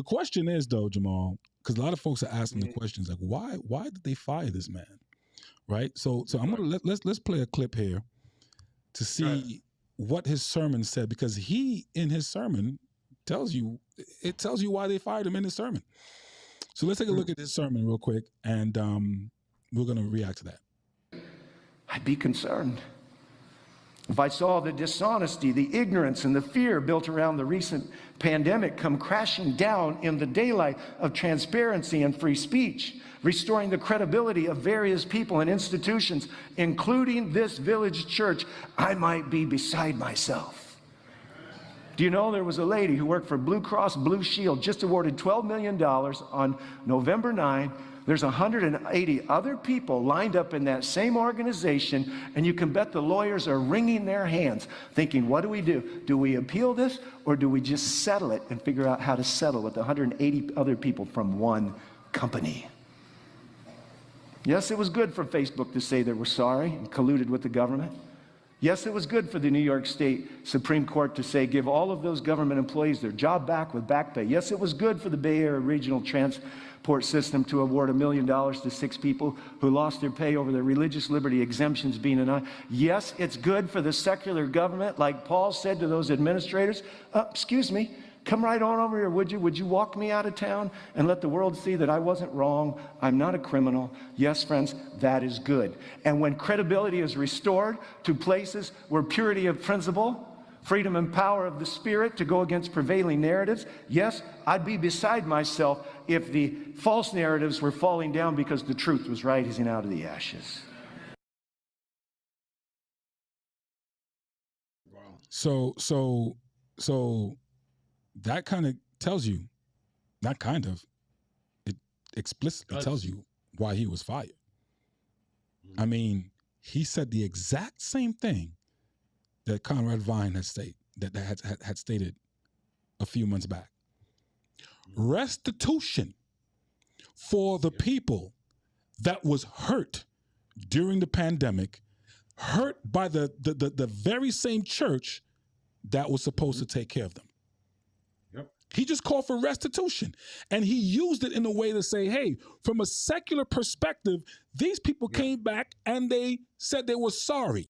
The question is though, Jamal, because a lot of folks are asking the questions like, why did they fire this man? Right. So I'm gonna let's play a clip here to see what his sermon said, because he in his sermon tells you why they fired him in his sermon. So let's take a look at his sermon real quick, and we're gonna react to that. I'd be concerned if I saw the dishonesty, the ignorance, and the fear built around the recent pandemic come crashing down in the daylight of transparency and free speech, restoring the credibility of various people and institutions, including this village church. I might be beside myself. Do you know there was a lady who worked for Blue Cross Blue Shield, just awarded $12 million on November 9. There's 180 other people lined up in that same organization, and you can bet the lawyers are wringing their hands, thinking, what do we do? Do we appeal this, or do we just settle it and figure out how to settle with 180 other people from one company? Yes, it was good for Facebook to say they were sorry and colluded with the government. Yes, it was good for the New York State Supreme Court to say give all of those government employees their job back with back pay. Yes, it was good for the Bay Area Regional Transport System to award $1 million to 6 people who lost their pay over their religious liberty exemptions being denied. Yes, it's good for the secular government, like Paul said to those administrators, excuse me, come right on over here, would you? Would you walk me out of town and let the world see that I wasn't wrong? I'm not a criminal. Yes, friends, that is good. And when credibility is restored to places where purity of principle, freedom and power of the Spirit to go against prevailing narratives, yes, I'd be beside myself if the false narratives were falling down because the truth was rising out of the ashes. So that kind of tells you, it explicitly tells you why he was fired. I mean, he said the exact same thing that Conrad Vine had stated a few months back. Restitution for the people that was hurt during the pandemic, hurt by the very same church that was supposed to take care of them. He just called for restitution, and he used it in a way to say, hey, from a secular perspective, these people came back and they said they were sorry.